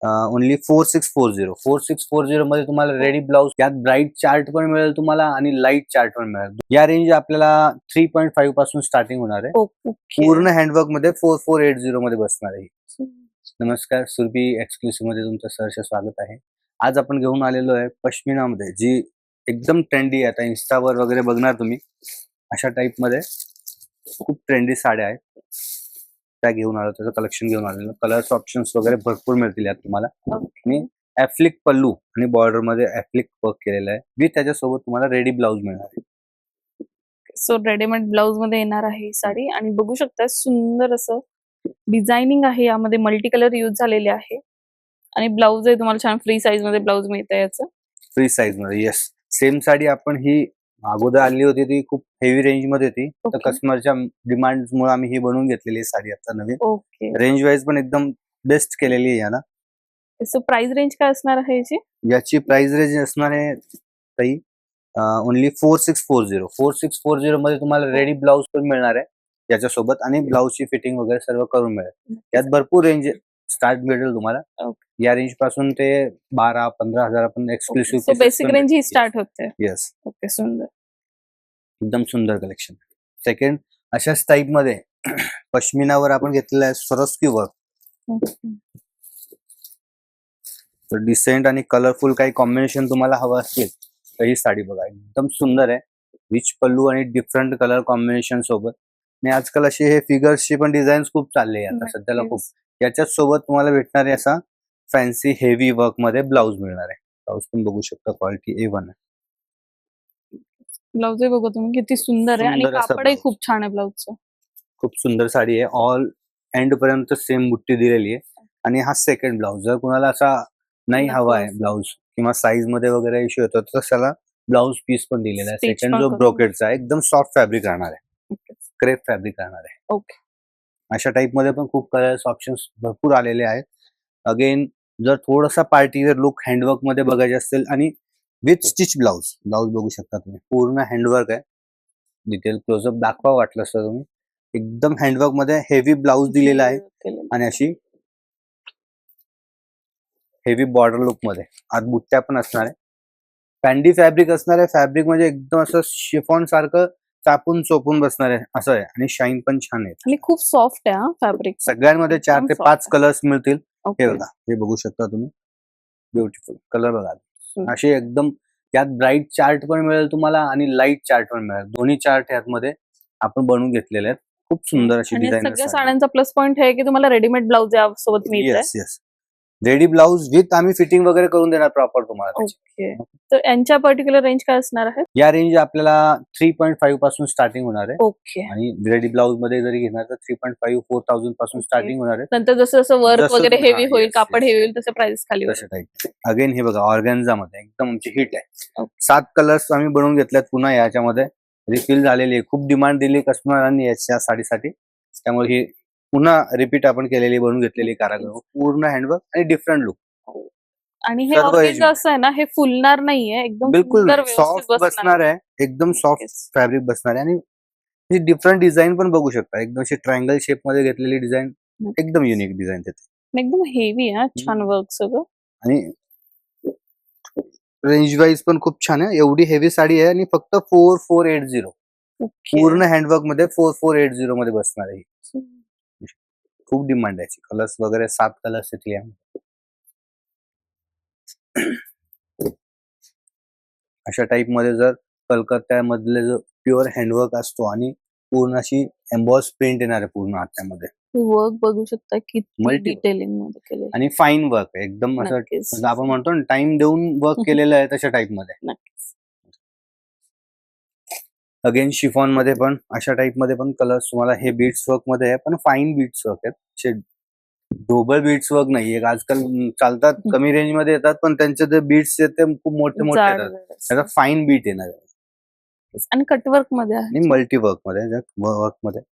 Only 4640 मध्ये तुम्हाला ready blouse, यात ब्राईट चार्ट पण मिळेल तुम्हाला आणि लाईट चार्ट पण मिळेल. या रेंज आपल्याला 3.5 पासून स्टार्टिंग होणार आहे. पूर्ण हँडवर्क मध्ये 4480 मध्ये बसणार आहे. नमस्कार, सुरभी एक्सक्लुसिव्ह मध्ये तुमचं सहर्ष स्वागत आहे. आज आपण घेऊन आलेलो आहे पश्मिना मध्ये, जी एकदम ट्रेंडी आहे. आता इन्स्टावर वगैरे बघणार तुम्ही, अशा टाइप मध्ये खूप ट्रेंडी साड्या आहेत. त्या घेऊन आलो, त्याचं कलेक्शन घेऊन आलेलो. कलर्स ऑप्शन्स वगैरे भरपूर मिळतील यात तुम्हाला. आणि ऍफ्लिक पल्लू आणि बॉर्डर मध्ये ऍफ्लिक वर्क केलेलं आहे. विथ त्याच्यासोबत तुम्हाला रेडी ब्लाउज मिळणार आहे. सो रेडीमेड ब्लाउज मध्ये येणार आहे ही साडी. आणि बघू शकता सुंदर असं डिझायनिंग आहे, यामध्ये मल्टी कलर यूज झालेले आहे. आणि ब्लाउज आहे तुम्हाला छान फ्री साईज मध्ये ब्लाउज मिळतं याचं. फ्री साईज मध्ये, येस. सेम साडी आपण ही अगोदर आणली होती, ती खूप हेवी रेंज मध्ये होती. तर कस्टमरच्या डिमांड मुळे आम्ही ही बनवून घेतलेली साडी आता नवीन. रेंज वाईज पण एकदम बेस्ट केलेली आहे याला. सो प्राइस रेंज काय असणार आहे याची? याची प्राइस रेंज असणार आहे ताई ओनली 4640 मध्ये तुम्हाला रेडी ब्लाउज पण मिळणार आहे याच्यासोबत, आणि ब्लाउजची फिटिंग वगैरे सर्व करून मिळेल. यात भरपूर रेंज स्टार्ट भेटेल तुम्हाला. या रेंज पासून ते 12-15 हजार आपण एक्सक्लुसिव्ह बेसिक रेंज ही स्टार्ट होते. येस. ओके, सुंदर, एकदम सुंदर कलेक्शन. सेकंड, अशाच टाइप मध्ये पश्मिनावर आपण घेतलेला आहे स्वरस्की वर्क. तर डिसेंट आणि कलरफुल काही कॉम्बिनेशन तुम्हाला हवं असतील तर ही साडी बघा, एकदम सुंदर आहे. रिच पल्लू आणि डिफरंट कलर कॉम्बिनेशन सोबत. आणि आजकाल असे हे फिगर्सची पण डिझाईन खूप चालले आता सध्याला खूप. याच्याच सोबत तुम्हाला भेटणार आहे असा फॅन्सी हेवी वर्क मध्ये ब्लाउज मिळणार आहे. ब्लाउज पण बघू शकता, क्वालिटी A1 आहे. ब्लाउज बघा तुम्ही, किती सुंदर आहे. आणि कापडही खूप छान आहे ब्लाउजचं. खूप सुंदर साडी आहे. ऑल एंड पर्यंत सेम बुट्टी दिलेली आहे. आणि हा सेकंड ब्लाउज, जर कुणाला असा नाही हवा आहे ब्लाउज किंवा साईज मध्ये वगैरे इश्यू होतो, तर त्याला ब्लाउज पीस पण दिलेला आहे. सेकंड जो ब्रोकेडचा आहे, एकदम सॉफ्ट फॅब्रिक राहणार आहे. क्रेप फॅब्रिक राहणार आहे. ओके. अशा टाइप मध्ये पण खूप कलर्स ऑप्शन्स भरपूर आलेले आहेत. अगेन, जर थोडासा पार्टीवेअर लुक हँडवर्क मध्ये बघायचे असतील आणि विथ स्टिच ब्लाउज बघू शकता तुम्ही. पूर्ण हँडवर्क आहे. डिटेल क्लोजअप दाखवा वाटलं असतं तुम्ही. एकदम हँडवर्क मध्ये हेवी ब्लाउज दिलेला आहे आणि अशी हेवी बॉर्डर लुक मध्ये आत बुट्ट्या पण असणार आहे. पॅन्डी फॅब्रिक असणार आहे. फॅब्रिक म्हणजे एकदम असं शिफॉन सारखं चापून चोपून बसणार आहे असं आहे. आणि शाईन पण छान आहे आणि खूप सॉफ्ट आहे फॅब्रिक. सगळ्यांमध्ये 4 ते 5 कलर्स मिळतील. हे बघा, हे बघू शकता तुम्ही. ब्युटिफुल कलर बघा असे एकदम. यात ब्राईट चार्ट पण मिळेल तुम्हाला आणि लाईट चार्ट पण मिळेल. दोन्ही चार्ट यामध्ये आपण बनवून घेतलेले आहेत. खूप सुंदर अशी डिझाईन. सगळ्या साड्यांचा प्लस पॉइंट आहे की तुम्हाला रेडीमेड ब्लाउज यासोबत मिळते. Yes yes, ready blouse with आम्ही फिटिंग वगैरे करून देणार प्रॉपर तुम्हाला. ओके. तर यांच्या पर्टिक्युलर रेंज काय असणार आहे? या रेंज आपल्याला 3.5 पासून स्टार्टिंग होणार आहे. ओके. आणि रेडी ब्लाउज मध्ये जरी घेणार तर 3.5-4,000 पासून स्टार्टिंग होणार आहे. नंतर जसं जसं वर्क वगैरे हेवी होईल, कापड हेवी होईल, तसं प्राइस खाली होईल. तशा टाइप. अगेन हे बघा, ऑर्गॅन्झा मध्ये एकदम आमची हिट आहे. 7 कलर्स आम्ही बनवून घेतल्यात. पुन्हा याच्यामध्ये रिफिल झालेली आहे. खूप डिमांड दिली कस्टमरांनी याच्या साडीसाठी, त्यामुळे ही पुन्हा रिपीट आपण केलेली बनवून घेतलेली कारागीर. पूर्ण हँडवर्क आणि डिफरंट लुक. आणि हे ऑर्गेन्झा असं आहे ना, हे फुलणार नाहीये, एकदम बिलकुल सॉफ्ट बसणार आहे. एकदम सॉफ्ट फॅब्रिक बसणार आहे. आणि ही डिफरंट डिझाईन पण बघू शकता. एकदम अशी ट्रायंगल शेप मध्ये घेतलेली डिझाईन, एकदम युनिक डिझाईन तिथे. एकदम हेवी आहे, छान वर्क सगळं. आणि रेंज वाईज पण खूप छान आहे. एवढी हेवी साडी आहे आणि फक्त 4480. पूर्ण हँडवर्क मध्ये 4480 मध्ये बसणार आहे. खूप डिमांड आहे. कलर्स वगैरे 7 कलर्स येतील. अशा टाइप मध्ये जर कलकत्त्यामधले जो प्युअर हँडवर्क असतो आणि पूर्ण अशी एम्बॉस प्रिंट येणार आहे पूर्ण हातामध्ये. वर्क बघू शकता किती डिटेलिंग मध्ये केले आणि फाईन वर्क आहे एकदम. असं आपण म्हणतो ना, टाइम देऊन वर्क केलेलं आहे तशा टाइप मध्ये. अगेन शिफॉन मध्ये पण अशा टाइप मध्ये पण कलर्स तुम्हाला. हे बीट्स वर्क मध्ये आहे, पण फाईन बीट्स वर्क आहेत. डोबल बीट्स वर्क नाहीये. आजकाल चालतात, कमी रेंज मध्ये येतात, पण त्यांचे जे बीट्स आहेत ते खूप मोठे मोठे येतात. त्याचा फाईन बीट येणार. आणि कटवर्क मध्ये आहे आणि मल्टी वर्क मध्ये, वर्क मध्ये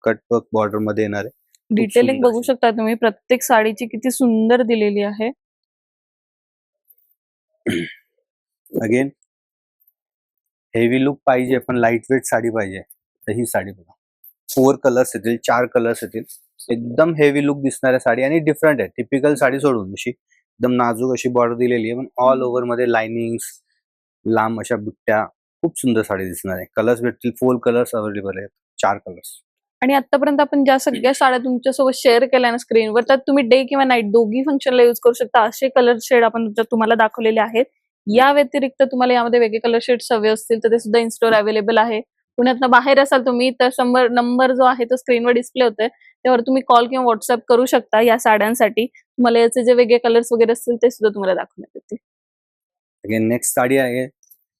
कट वर्क बॉर्डर मध्ये येणार आहे. डिटेलिंग बघू शकता तुम्ही, प्रत्येक साडीची किती सुंदर दिलेली आहे. अगेन हेवी लुक पाहिजे पण लाईट वेट साडी पाहिजे तर ही साडी बघा. 4 कलर्स येतील, 4 कलर्स येतील. एकदम हेवी लुक दिसणाऱ्या साडी आणि डिफरंट आहे, टिपिकल साडी सोडून अशी एकदम नाजूक अशी बॉर्डर दिलेली आहे, पण ऑल ओव्हर मध्ये लाइनिंग्स, लांब अशा बुट्ट्या, खूप सुंदर साडी दिसणार आहे. कलर्स भेटतील, 4 कलर्स अवेलेबल आहेत, 4 कलर्स. आणि आतापर्यंत आपण ज्या सगळ्या साड्या तुमच्यासोबत शेअर केल्या ना स्क्रीनवर, त्यात तुम्ही डे किंवा नाईट दोघी फंक्शनला यूज करू शकता असे कलर शेड आपण तुम्हाला दाखवलेले आहेत. या व्यतिरिक्त तुम्हाला यामध्ये वेगळे कलर शेड्स हवे असतील तर ते सुद्धा इन्स्टोर अवेलेबल आहे. पुण्यातनं बाहेर असाल तुम्ही तर नंबर जो आहे तो स्क्रीनवर डिस्प्ले होतोय त्यावर तुम्ही कॉल किंवा व्हॉट्सअप करू शकता या साड्यांसाठी. तुम्हाला याचे जे वेगळे कलर्स वगैरे असतील ते सुद्धा तुम्हाला दाखवण्यात येतील. अगेन नेक्स्ट साडी आहे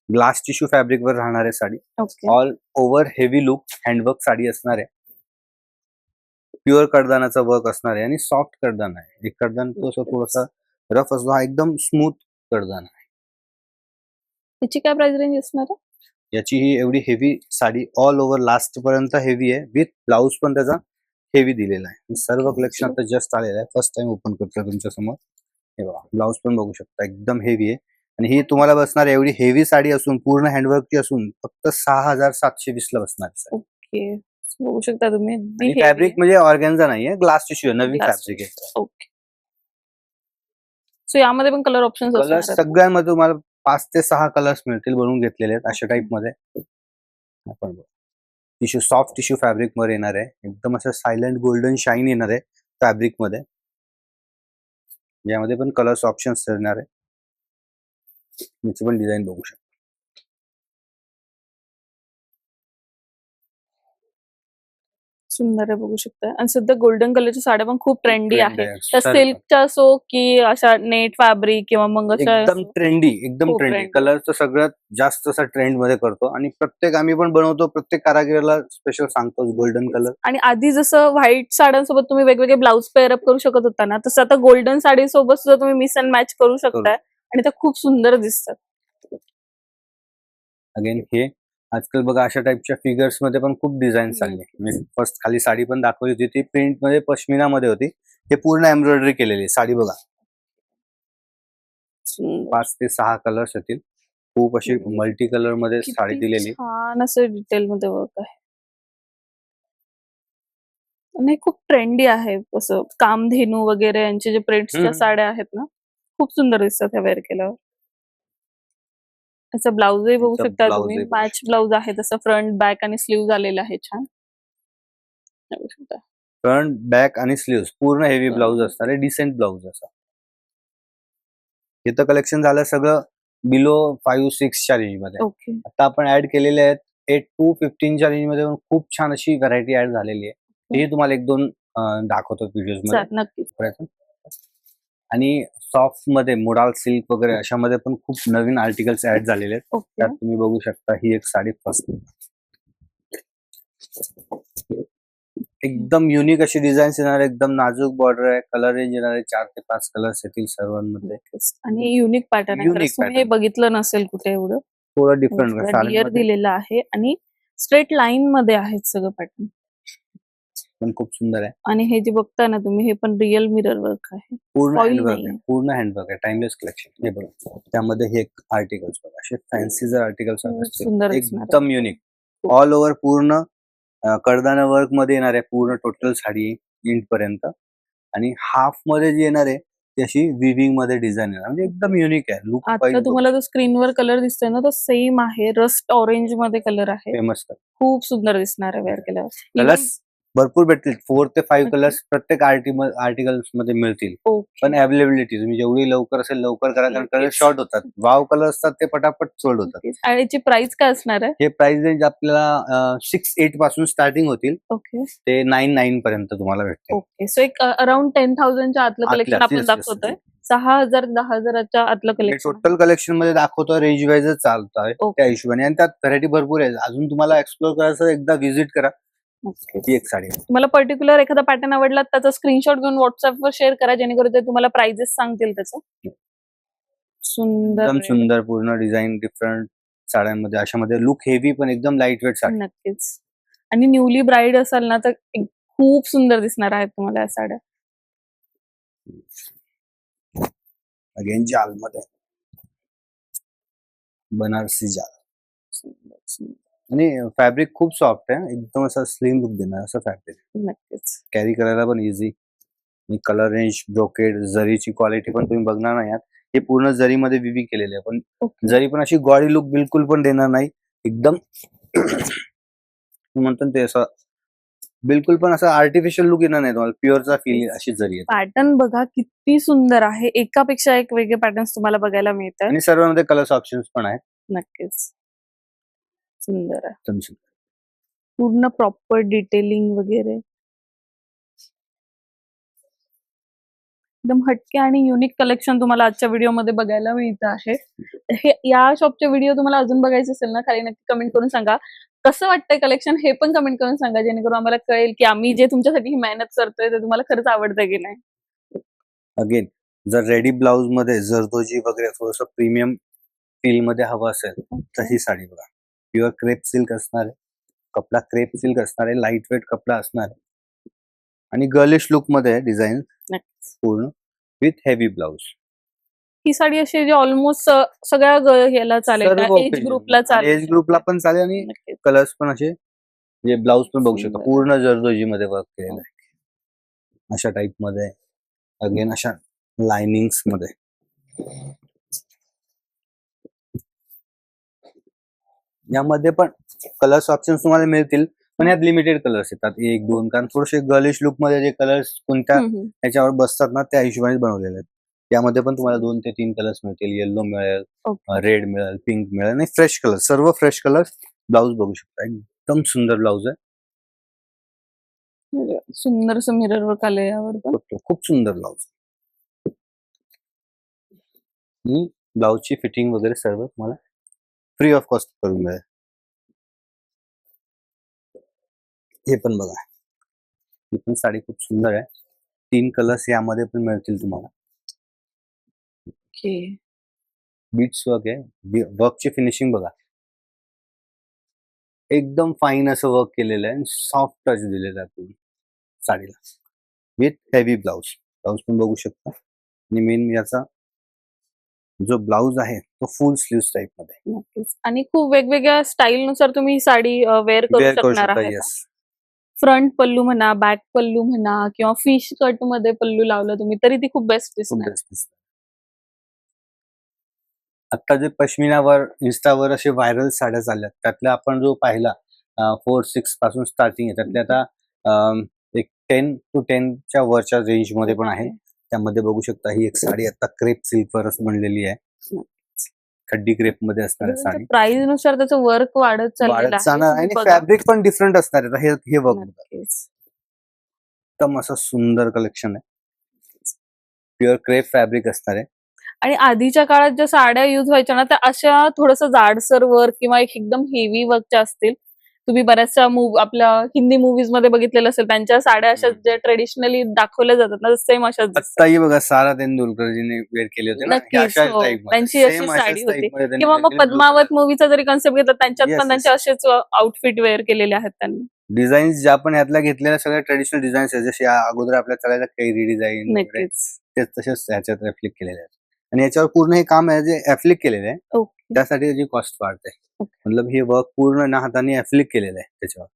ग्लास टिश्यू फॅब्रिक वर राहणार आहे sari. Okay. All over heavy look handwork sari असणार आहे. प्युअर कडदानाचा वर्क असणार आहे आणि सॉफ्ट कडदान आहे. एक कडदान तो असं थोडासा रफ असतो, हा एकदम स्मूथ कडदान आहे. त्याची काय प्राइस रेंज असणार आहे? याची ही एवढी heavy sari all over last पर्यंत हेवी आहे, विथ ब्लाउज पण त्याचा हेवी दिलेला आहे. सर्व कलेक्शन आता जस्ट आलेलं आहे, फर्स्ट टाइम ओपन करतोय तुमच्या समोर. हे बघा, ब्लाउज पण बघू शकता एकदम हेवी आहे आणि ही तुम्हाला बसणार एवढी हेवी साडी असून पूर्ण हँडवर्कची असून फक्त 6720 ला बसणार आहे. ओके. बघू शकता तुम्ही फॅब्रिक म्हणजे ऑर्गॅन्झा नाहीये, ग्लास टिश्यू आहे, नवीन फॅब्रिक आहे. ओके. सो यामध्ये पण कलर ऑप्शन्स कलर सगळ्यांमध्ये तुम्हाला 5 ते 6 कलर्स मिळतील, बनवून घेतलेले आहेत अशा टाइप मध्ये. आपण टिश्यू सॉफ्ट टिश्यू फॅब्रिक मध्ये येणार आहे, एकदम असं सायलेंट गोल्डन शाईन येणार आहे फॅब्रिक मध्ये. यामध्ये पण कलर्स ऑप्शन्स येणार आहे. याची पण डिझाईन बघू शकता. सुंदर आहे, बघू शकता. आणि सध्या गोल्डन कलरच्या साड्या पण खूप ट्रेंडी ट्रेंड आहेत. आहे. त्या सर्व. सिल्कच्या असो की अशा नेट फॅब्रिक किंवा मग अशा एकदम ट्रेंडी, एकदम खूप ट्रेंडी trendy. कलरचं सगळ्यात जास्त असा ट्रेंड मध्ये करतो आणि प्रत्येक आम्ही पण बनवतो, प्रत्येक कारागिराला स्पेशल सांगतो गोल्डन कलर. आणि आधी जसं व्हाईट साड्यांसोबत तुम्ही वेगवेगळे ब्लाऊज पेअर अप करू शकत होता ना, तसं आता गोल्डन साडी सोबत सुद्धा तुम्ही मिक्स अँड मॅच करू शकताय आणि त्या खूप सुंदर दिसतात. अगेन हे आजकाल बघा अशा टाइपच्या फिगर्स मध्ये पण खूप डिझाईन चालले. मी फर्स्ट खाली साडी पण दाखवली होती, ती प्रिंट मध्ये पश्मिना मध्ये होती. हे पूर्ण एम्ब्रॉयडरी केलेली साडी बघा. 5 ते 6 कलर्स येतील. खूप अशी मल्टी कलर मध्ये साडी किती दिलेली. छान असं डिटेल मध्ये वर्क आहे आणि खूप ट्रेंडी आहे. असं कामधेनू वगैरे यांचे जे प्रिंट्सच्या साड्या आहेत ना, खूप सुंदर दिसतात ह्या वेअर केल्यावर. त्याचा ब्लाऊजही बघू त्याचा शकता ब्लाऊजही तुम्ही, बघू मॅच ब्लाऊज आहे तसं फ्रंट बॅक आणि स्लीव्ह झालेलं आहे छान. बघू शकता. फ्रंट बॅक आणि स्लीव्स पूर्ण हेवी ब्लाऊज असणार आहे, डिसेंट ब्लाऊज असा. इथं कलेक्शन झालं सगळं बिलो 5-6 च्या रेंज मध्ये. ओके. आता आपण ऍड केलेले आहेत 8 to 15 च्या रेंज मध्ये पण खूप छान अशी व्हरायटी ऍड झालेली आहे. हे तुम्हाला 1-2 दाखवतो व्हिडिओज मध्ये. नक्कीच. आणि सॉफ्ट मध्ये मोडाल सिल्क वगैरे अशामध्ये पण खूप नवीन आर्टिकल्स ऍड झालेले आहेत. ओके. त्यात तुम्ही बघू शकता ही एक साडी फर्स्ट एकदम युनिक अशी डिझाईन येणार, एकदम नाजूक बॉर्डर आहे, कलर रेंज येणार आहे 4 ते 5 कलर्स येतील सर्वांमध्ये. आणि युनिक पॅटर्न आहे. Unique खरंच हे pattern. बघितलं नसेल कुठे एवढं. थोडं डिफरंट डिअर दिलेलं आहे आणि स्ट्रेट लाईन मध्ये आहेत सगळं पॅटर्न. पण खूप सुंदर आहे. आणि हे जे बघताय ना तुम्ही, हे पण रिअल मिरर वर्क आहे. पूर्ण Foil हँडवर्क नाहीये. आहे, पूर्ण हँडवर्क आहे, टाइमलेस कलेक्शन. हे बघा त्यामध्ये हे आर्टिकल्स बघा, असे फॅन्सी जर आर्टिकल्स सुंदर दिसणार आहे. एकदम युनिक ऑल ओव्हर पूर्ण कडदाना वर्क मध्ये येणार आहे. पूर्ण टोटल साडी इंट पर्यंत आणि हाफ मध्ये जी येणार आहे ती अशी विविंग मध्ये डिझाईन येणार, म्हणजे एकदम युनिक आहे. लुक आता तुम्हाला जो स्क्रीनवर कलर दिसतोय ना, तो सेम आहे. रस्ट ऑरेंज मध्ये कलर आहे. फेमस खूप सुंदर दिसणार आहे वेअर केल्यावर. कलर्स भरपूर भेटतील, 4 ते 5 अच्छा. कलर्स प्रत्येक आर्टिकल्स मध्ये मिळतील. ओके. पण अवेलेबिलिटी तुम्ही जेवढी लवकर असेल लवकर करा, कारण कलर नक्कीच. शॉर्ट होतात. वाव कलर असतात ते पटापट सोल्ड होतात. आणि याची प्राइस काय असणार आहे? हे प्राइस रेंज आपल्याला 6-8 पासून स्टार्टिंग होतील ओके. ते 9-9 पर्यंत तुम्हाला भेटतील. ओके. सो एक अराउंड 10,000 च्या आतलं कलेक्शन आतल्या, आपण yes, yes, दाखवतोय. yes. 6,000-10,000 च्या आतलं कलेक्शन. टोटल कलेक्शन मध्ये दाखवतो, रेंज वाईजच चालत आहे Okay. त्या हिशोबाने. आणि त्यात व्हरायटी भरपूर आहे. अजून तुम्हाला एक्सप्लोर करायचं, एकदा व्हिजिट करा. ही एक साडी आहे. तुम्हाला पर्टिक्युलर एखादा पॅटर्न आवडला त्याचा स्क्रीनशॉट घेऊन व्हॉट्सअपवर शेअर करा, जेणेकरून ते तुम्हाला प्राइजेस सांगतील त्याचं. सुंदर एकदम आहे. सुंदर पूर्ण डिझाईन डिफरंट साड्यांमध्ये, अशामध्ये लुक हेवी पण एकदम लाईट वेट साडी. नक्कीच. आणि न्यूली ब्राईड असाल ना तर खूप सुंदर दिसणार आहेत तुम्हाला या साड्या. अगेन जाल मध्ये बनारसी जाल. सुंदर, सुंदर. आणि फॅब्रिक खूप सॉफ्ट आहे, एकदम असा स्लिम लुक देणार असं फॅब्रिक. नक्कीच. कॅरी करायला पण इझी. आणि कलर रेंज, ब्रोकेड, जरीची क्वालिटी पण तुम्ही बघणार नाही यात. हे पूर्ण जरीमध्ये विवी केलेले आहे, पण ओके. जरी पण अशी गॉडी लुक बिलकुल पण देणार नाही. एकदम म्हणतात ते असं बिलकुल पण असं आर्टिफिशियल लुक येणार नाही तुम्हाला. प्युअरचा फील अशी जरी येते. पॅटर्न बघा किती सुंदर आहे. एकापेक्षा एक वेगळे पॅटर्न्स तुम्हाला बघायला मिळतात. आणि सर्वांमध्ये कलर्स ऑप्शन्स पण आहेत. नक्कीच. सुंदर आहे. एकदम सुंदर. पूर्ण प्रॉपर डिटेलिंग वगैरे. एकदम हटके आणि युनिक कलेक्शन तुम्हाला आजच्या व्हिडिओमध्ये बघायला मिळतं आहे. हे या शॉपचे व्हिडिओ तुम्हाला अजून बघायचे असेल ना, खाली नक्की कमेंट करून सांगा. कसं वाटतंय कलेक्शन हे पण कमेंट करून सांगा, जेणेकरून आम्हाला कळेल की आम्ही जे तुमच्यासाठी ही मेहनत करतोय ते तुम्हाला खरंच आवडतंय की नाही. अगेन जर रेडी ब्लाउज मध्ये जरदोजी वगैरे थोडस प्रीमियम फील मध्ये हवं असेल तर ही साडी बघा. प्युअर क्रेप सिल्क असणार आहे. कपडा क्रेप सिल्क असणार आहे. लाईट वेट कपडा असणार आहे. आणि गर्लिश लुक मध्ये डिझाईन नक्कीच. पूर्ण विथ हेवी ब्लाउज. ही साडी अशी जे ऑलमोस्ट सगळ्या ह्याला चालेल, एज ग्रुपला चालेल. एज ग्रुपला पण चालेल आणि नक्कीच. कलर्स पण असे म्हणजे ब्लाउज पण बघू शकता सुंदर. पूर्ण जरदोजी मध्ये वर्क केलेलं आहे. अशा टाइप मध्ये अगेन अशा लाइनिंग्स मध्ये. यामध्ये पण कलर्स ऑप्शन्स तुम्हाला मिळतील, पण यात लिमिटेड कलर्स येतात, 1-2. कारण थोडेसे गर्लिश लुक मध्ये जे कलर्स कोणत्या याच्यावर बसतात ना त्या हिशोबाने बनवलेले आहेत. यामध्ये पण तुम्हाला 2 ते 3 कलर्स मिळतील. येलो मिळेल, रेड मिळेल, पिंक मिळेल आणि फ्रेश कलर, सर्व फ्रेश कलर्स. ब्लाउज बघू शकता, एकदम सुंदर ब्लाउज आहे. सुंदर असं मिरर वर्क आलंय यावर पण. खूप सुंदर ब्लाउज. आणि ब्लाउजची फिटिंग वगैरे सर्व तुम्हाला फ्री ऑफ कॉस्ट करून मिळेल. हे पण बघा, ही पण साडी खूप सुंदर आहे. 3 कलर्स यामध्ये पण मिळतील तुम्हाला. ओके. बीट्स वर्क आहे. वर्कची फिनिशिंग बघा, एकदम फाईन असं वर्क केलेलं आहे. सॉफ्ट टच दिलेला आहे पूर्ण साडीला विथ हेवी ब्लाउज. ब्लाउज पण बघू शकता. आणि मेन याचा जो ब्लाउज आहे तो फुल स्लीव्ह टाइप मध्ये. नक्कीच. आणि खूप वेगवेगळ्या स्टाईल नुसार तुम्ही ही साडी वेअर करू शकणार आहात. येस. फ्रंट पल्लू म्हणा, बॅक पल्लू म्हणा किंवा फिश कट मध्ये पल्लू लावलं तुम्ही तरी ती खूप बेस्ट दिसणार. आता जे पश्मिनावर इंस्टावर असे व्हायरल साड्या चालल्यात त्यातल्या आपण जो पाहिला 4-6 पासून स्टार्टिंग आहे, त्यातल्या आता एक 10 to 10 च्या वरच्या रेंज मध्ये पण आहे. त्यामध्ये बघू शकता ही एक साडी आता क्रेप सिल्क वरच बनलेली आहे. खड्डी क्रेप मध्ये असणार आहे साडी. प्राइस नुसार त्याचं वर्क वाढत चाललेलं आहे. आणि फॅब्रिक पण डिफरंट असणार आहे. हे बघ, एकदम असं सुंदर कलेक्शन आहे. प्युअर क्रेप फॅब्रिक असणार आहे. आणि आधीच्या काळात ज्या साड्या युज व्हायच्या ना त्या अशा थोडस जाडसर वर्क किंवा एक एकदम हेवी वर्कच्या असतील. तुम्ही बऱ्याचशा आपल्या हिंदी मूवीज मध्ये बघितलेलं असेल, त्यांच्या साड्या अशा ज्या ट्रेडिशनली दाखवल्या जातात ना सेम अशाच दिसतात. आत्ताही बघा सारा तेंडुलकरजीने वेअर केले होते ना, नक्कीच. त्यांची अशी साडी होती. किंवा मग पद्मावत मूवीचा जरी कॉन्सेप्ट घेतला त्यांच्यात पण त्यांचे असेच आउटफिट वेअर केलेले आहेत त्यांनी. डिझाईन्स ज्या पण यातल्या घेतलेल्या सगळ्या ट्रेडिशनल डिझाईन्स आहेत. जसे अगोदर आपल्या चालायला कैरी डिझाईन तेच तसेच याच्यात रेफ्लेक्ट केलेले आहेत. आणि याच्यावर पूर्ण हे काम आहे जे ऍप्लिक केलेलं आहे, त्यासाठी त्याची कॉस्ट वाढते. मतलब हे वर्क पूर्ण ना हाताने ऍप्लिक केलेलं आहे त्याच्यावर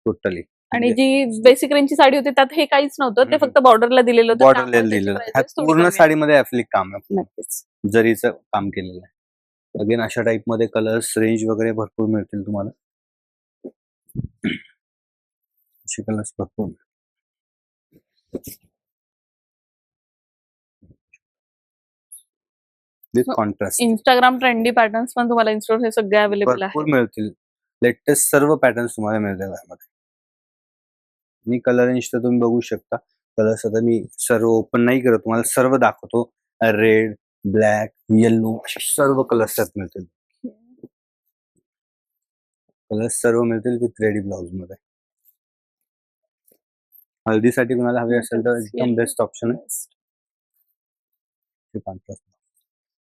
टोटली. आणि जी बेसिक रेंजची साडी होती त्यात हे काहीच नव्हतं, ते फक्त बॉर्डरला दिलेलं होतं. बॉर्डरला दिलेलं आहे. पूर्ण साडीमध्ये ऍप्लिक काम आहे. नक्कीच. जरीचं काम केलेलं आहे. अगेन अशा टाइप मध्ये कलर्स रेंज वगैरे भरपूर मिळतील तुम्हाला. असे कलर्स भरपूर with contrast. Instagram trendy patterns पण तुम्हाला इन्स्टॉल हे सगळे अवेलेबल भरपूर मिळतील. लेटेस्ट सर्व पॅटर्न्स तुम्हाला मिळतील यामध्ये. आणि कलर रेंज तर तुम्ही बघू शकता. कलर्स आता मी सर्व ओपन नाही करत, तुम्हाला सर्व दाखवतो. रेड, ब्लॅक, येल्लो असे सर्व कलर्स त्यात मिळतील. कलर्स सर्व मिळतील विथ रेडी ब्लाउज मध्ये. हळदीसाठी कुणाला हवे असेल तर एकदम बेस्ट ऑप्शन आहे.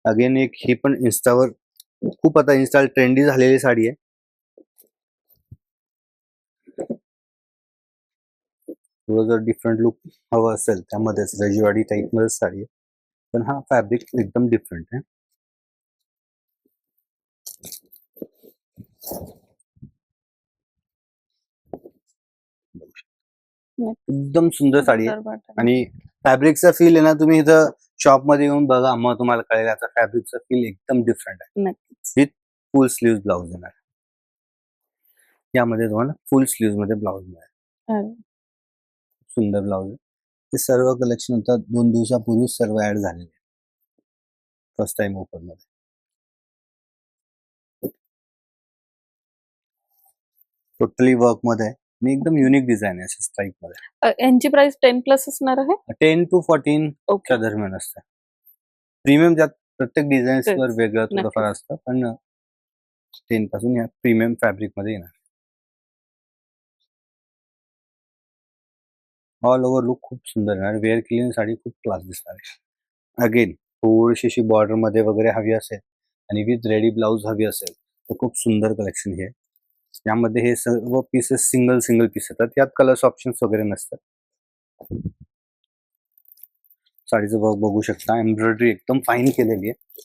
अगेन एक ही पण इंस्टावर खूप आता इन्स्टा ट्रेंडी झालेली साडी आहे. जर डिफरंट लुक हवा असेल त्यामध्येच रजवाडी टाइप मध्ये साडी आहे, पण हा फॅब्रिक एकदम डिफरंट आहे. एकदम सुंदर साडी आहे. सुंदर pattern. आणि फॅब्रिकचा फील आहे ना, तुम्ही इथं शॉप मध्ये येऊन बघा, मग तुम्हाला कळेल आता फॅब्रिकचा फील एकदम डिफरंट आहे. नक्कीच. विथ फुल स्लीव्ह ब्लाउज येणार. यामध्ये तुम्हाला फुल स्लीव्ह मध्ये ब्लाउज मिळेल. अरे, सुंदर ब्लाउज आहे. हे सर्व कलेक्शन आता 2 दिवसापूर्वीच सर्व ऍड झालेले आहे. फर्स्ट टाइम ओपन मध्ये. टोटली वर्क मध्ये आहे आणि एकदम युनिक डिझाईन आहे अशा स्ट्राईप मध्ये. यांची प्राइस 10+ असणार आहे. 10 to 14 ओके. च्या दरम्यान असतं. प्रीमियम ज्यात प्रत्येक डिझाईन्स वर तेच. वेगळं थोडंफार नक्कीच. असतं, पण 10 पासून या प्रीमियम फॅब्रिक मध्ये येणार. ऑल ओव्हर लुक खूप सुंदर येणार. वेअर केलेली साडी खूप क्लास दिसणार आहे. अगेन थोडीशी अशी बॉर्डर मध्ये वगैरे हवी असेल आणि विथ रेडी ब्लाउज हवी असेल तर खूप सुंदर कलेक्शन हे. यामध्ये हे सर्व पीसेस सिंगल सिंगल पीस येतात. यात कलर्स ऑप्शन्स वगैरे नसतात. साडीचं वर्क बघू शकता. एम्ब्रॉयडरी एकदम फाईन केलेली आहे.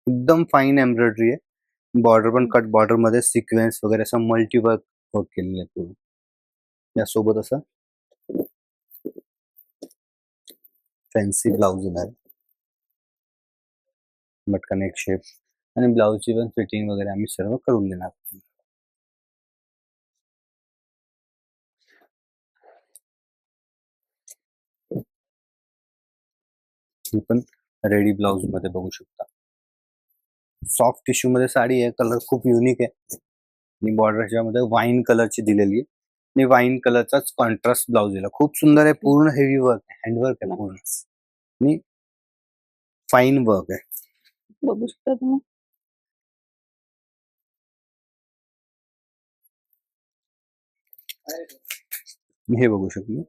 एकदम फाईन एम्ब्रॉयडरी आहे. बॉर्डर पण कट बॉर्डर मध्ये सिक्वेन्स वगैरे असं मल्टी वर्क केलेलं आहे पूर्ण. यासोबत असं फॅन्सी ब्लाउज येणार. मटका नेक शेप आणि ब्लाउजची पण फिटिंग वगैरे आम्ही सर्व करून देणार. ही पण रेडी ब्लाउज मध्ये बघू शकता. सॉफ्ट टिश्यू मध्ये साडी आहे. कलर खूप युनिक आहे आणि बॉर्डर मध्ये वाईन कलरची दिलेली आहे आणि वाईन कलरचाच कॉन्ट्रास्ट ब्लाउज दिला. खूप सुंदर आहे. पूर्ण हेवी वर्क आहे. हँडवर्क आहे पूर्ण आणि फाईन वर्क आहे. बघू शकता तुम्ही. हे बघू शकता.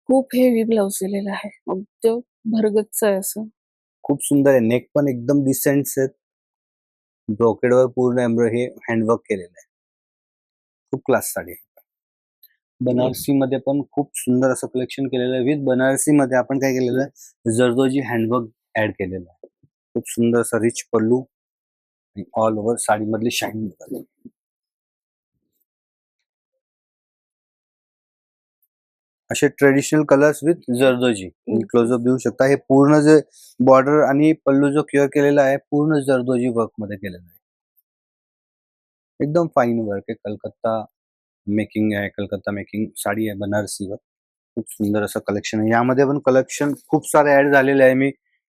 खूप हेवी ब्लाउज दिलेला आहे. अगदी भरगच्च आहे असं. खूप सुंदर आहे. नेक पण एकदम डिसेंट आहे. ब्रोकेड वर पूर्ण एम्ब्रॉयडरी हँडवर्क केलेलं आहे. खूप क्लास साडी आहे. बनारसी मध्ये पण खूप सुंदर असं कलेक्शन केलेलं आहे. विथ बनारसी मध्ये आपण काय केलेलं आहे, जरदोजी हँडवर्क ऍड केलेलं आहे. खूप सुंदर असं रिच पल्लू आणि ऑल ओव्हर साडी मधली शाईनिंग. असे traditional colours with zardozi. Close up देऊ शकता. हे पूर्ण जे बॉर्डर आणि पल्लू जो क्लिअर केलेला आहे पूर्ण जरदोजी वर्क मध्ये केलेला आहे. एकदम फाईन वर्क आहे. कलकत्ता मेकिंग आहे. कलकत्ता मेकिंग साडी आहे बनारसीवर. खूप सुंदर असं कलेक्शन आहे. यामध्ये पण कलेक्शन खूप सारे ऍड झालेले आहे. मी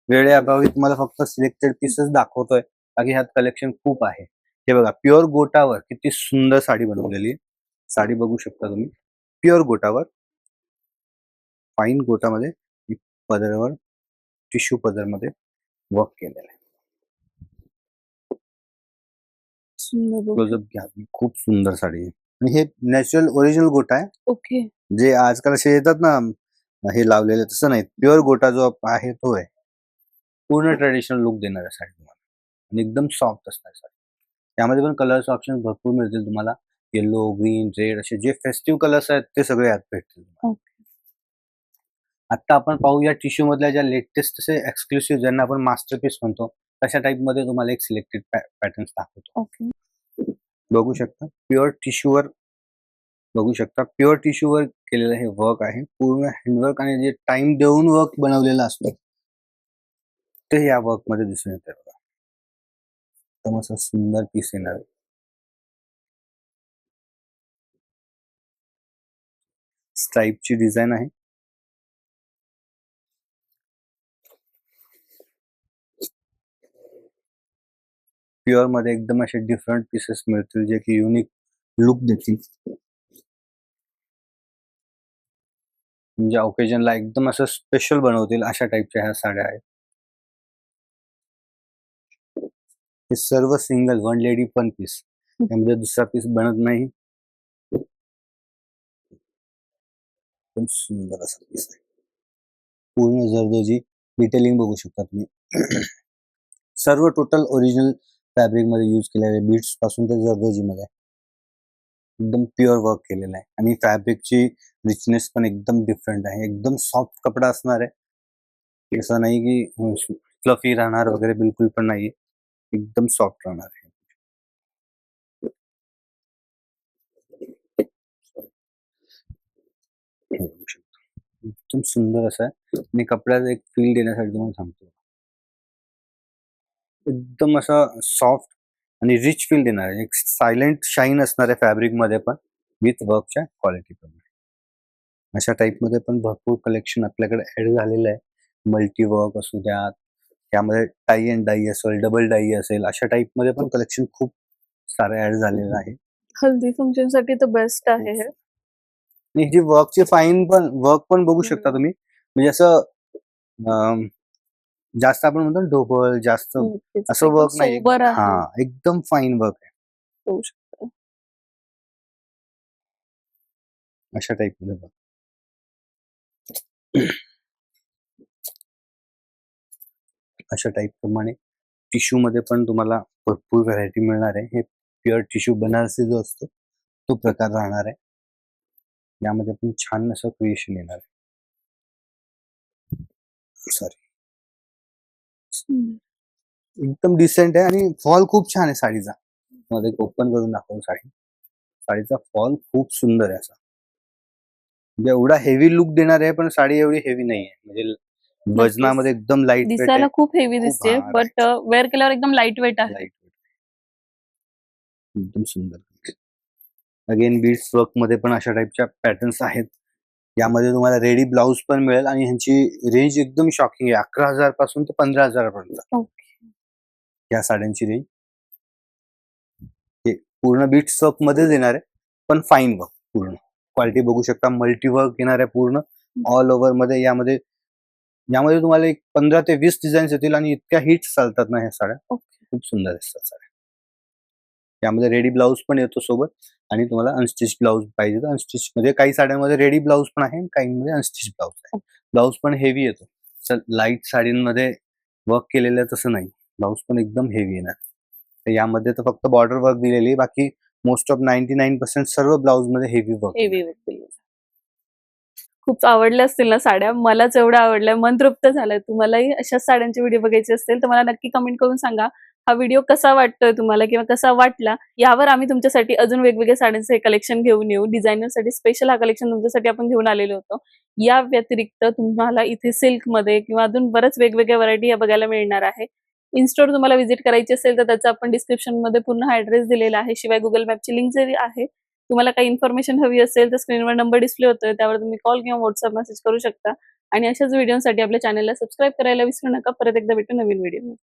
वेळेअभावी तुम्हाला फक्त सिलेक्टेड पीसेस दाखवतोय, बाकी ह्यात कलेक्शन खूप आहे. हे बघा, प्युअर गोटावर किती सुंदर साडी बनवलेली आहे. साडी बघू शकता तुम्ही. प्युअर गोटावर, फाईन गोटामध्ये पदरावर टिश्यू पदरमध्ये वर्क केलेलं आहे. क्लोजअप घ्या. खूप सुंदर साडी आहे आणि हे नॅचरल ओरिजिनल गोटा आहे. ओके. जे आजकाल असे येतात ना, हे लावलेले तसं नाही. प्युअर गोटा जो आहे तो आहे. पूर्ण ट्रेडिशनल लुक देणार आहे साडी तुम्हाला आणि एकदम सॉफ्ट असणार साडी. त्यामध्ये पण कलर्स ऑप्शन भरपूर मिळतील तुम्हाला. येलो, ग्रीन, रेड असे जे फेस्टिव्ह कलर्स आहेत ते सगळे यात भेटतील तुम्हाला. आता आपण पाहूया टिश्यू मधल्या ज्या लेटेस्ट असे एक्सक्लुसिव्ह, ज्यांना आपण मास्टरपीस म्हणतो, तशा टाइप मध्ये तुम्हाला एक सिलेक्टेड पॅटर्न्स दाखवतो. ओके. बघू शकता. प्युअर टिश्यूवर बघू शकता. प्युअर टिश्यूवर केलेलं हे वर्क आहे. पूर्ण हँडवर्क आणि जे टाइम देऊन वर्क बनवलेलं असतं ते या वर्क मध्ये दिसून येते बघा. एकदम असं सुंदर पीस येणार. स्ट्राईपची डिझाईन आहे. प्युअर मध्ये एकदम असे डिफरंट पीसेस मिळतील जे की युनिक लुक देतील. म्हणजे ओकेजनला एकदम असं स्पेशल बनवतील अशा टाइपच्या ह्या साड्या आहेत. हे सर्व सिंगल वन लेडी पण पीस. त्यामध्ये दुसरा पीस बनत नाही. पण सुंदर असा पीस आहे. पूर्ण जरदोजी डिटेलिंग बघू शकता तुम्ही. सर्व टोटल ओरिजिनल फॅब्रिक मध्ये यूज केलेले बीड्स पासून ते जरदोजी मध्ये एकदम प्युअर वर्क केलेलं आहे आणि फॅब्रिकची रिचनेस पण एकदम डिफरंट आहे. एकदम सॉफ्ट कपडा असणार आहे. असं नाही की फ्लफी राहणार वगैरे, बिलकुल पण नाही. एकदम सॉफ्ट राहणार आहे. हे बघू शकता. एकदम सुंदर असं आहे आणि कपड्याचा एक फील देण्यासाठी तुम्हाला सांगतो. एकदम असं सॉफ्ट आणि रिच फील देणार आहे. एक सायलेंट शाईन असणार आहे फॅब्रिक मध्ये पण विथ वर्कच्या क्वालिटी प्रमाणे. अशा टाइप मध्ये पण भरपूर कलेक्शन आपल्याकडे ऍड झालेलं आहे. मल्टी वर्क असू द्यात, त्यामध्ये टाई अँड डाई असेल, डबल डाई असेल, अशा टाइप मध्ये पण कलेक्शन खूप सारे ऍड झालेलं आहे. हल्दी फंक्शन साठी तर बेस्ट आहे हे. आणि जी वर्कची वर्क पण बघू शकता तुम्ही. म्हणजे असं अं, जास्त आपण म्हणतो ना ढोबळ जास्त नक्कीच. असं एकदम वर्क नाही. सोबर हा, आहे. एकदम फाईन वर्क आहे. होऊ शकतं. अशा टाइप मध्ये बघ. अशा टाइप प्रमाणे टिश्यू मध्ये पण तुम्हाला भरपूर व्हरायटी मिळणार आहे. हे प्युअर टिश्यू बनारसी जो असतो तो प्रकार राहणार आहे. यामध्ये पण छान असं क्रिएशन येणार आहे. सॉरी, हम्म. एकदम डिसेंट आहे आणि फॉल खूप छान आहे साडीचा. मध्ये ओपन करून दाखवतो साडी. साडीचा फॉल खूप सुंदर आहे असा. म्हणजे एवढा हेवी लुक देणार आहे, पण साडी एवढी हेवी नाहीये. म्हणजे वजनामध्ये एकदम लाईट वेट आहे. दिसायला खूप हेवी खूप दिसते, हा, बट वेअर केल्यावर एकदम लाईट वेट आहे. लाईट वेट एकदम सुंदर. अगेन बीड्स वर्क मध्ये पण अशा टाइपच्या पॅटर्न्स आहेत. यामध्ये तुम्हाला रेडी ब्लाउज पण मिळेल आणि ह्यांची रेंज एकदम शॉकिंग आहे. 11,000 पासून ते 15,000 पर्यंत ओके. या साड्यांची रेंज. हे पूर्ण बीट्स वर्क मध्ये येणार आहे, पण फाईन वर्क पूर्ण. क्वालिटी बघू शकता. मल्टी वर्क येणार आहे पूर्ण ऑल ओव्हर मध्ये. यामध्ये तुम्हाला एक 15 ते 20 डिझाईन्स येतील आणि इतक्या हिट चालतात ना ह्या साड्या. खूप सुंदर दिसतात साड्या. यामध्ये रेडी ब्लाउज पण येतो सोबत आणि तुम्हाला अनस्टिच ब्लाउज पाहिजे तर अनस्टिच मध्ये काही साड्यांमध्ये रेडी ब्लाउज पण आहे, काहींमध्ये अनस्टिच ब्लाउज आहे. ब्लाउज पण हेवी येतो. लाईट साडींमध्ये वर्क केलेलं तसं नाही. ब्लाउज पण एकदम हेवी येणार. तर यामध्ये तर फक्त बॉर्डर वर्क दिलेली आहे. बाकी मोस्ट ऑफ 99% सर्व ब्लाउज मध्ये हेवी वर्क. खूप आवडल्या असतील ना साड्या? मलाच एवढ्या आवडल्या, मन तृप्त झालंय. तुम्हालाही अशाच साड्यांचे व्हिडिओ बघायचे असतील तर मला नक्की कमेंट करून सांगा. हा व्हिडिओ कसा वाटतोय तुम्हाला किंवा कसा वाटला? यावर आम्ही तुमच्यासाठी अजून वेगवेगळ्या साड्यांचे कलेक्शन घेऊन येऊ. डिझायनरसाठी स्पेशल हा कलेक्शन तुमच्यासाठी आपण घेऊन आलेलो होतो. या व्यतिरिक्त तुम्हाला इथे सिल्कमध्ये किंवा अजून बऱ्याच वेगवेगळ्या व्हरायटी या बघायला मिळणार आहे. इन स्टोअर तुम्हाला व्हिजिट करायची असेल तर त्याचा आपण डिस्क्रिप्शनमध्ये पूर्ण हा ॲड्रेस दिलेला आहे. शिवाय गुगल मॅपची लिंक जरी आहे. तुम्हाला काही इन्फॉर्मेशन हवी असेल तर स्क्रीनवर नंबर डिस्प्ले होतोय, त्यावर तुम्ही कॉल किंवा व्हॉट्सअप मेसेज करू शकता. आणि अशाच व्हिडिओसाठी आपल्या चॅनलला सबस्क्राईब करायला विसरू नका. परत एकदा भेटू नवीन व्हिडिओ.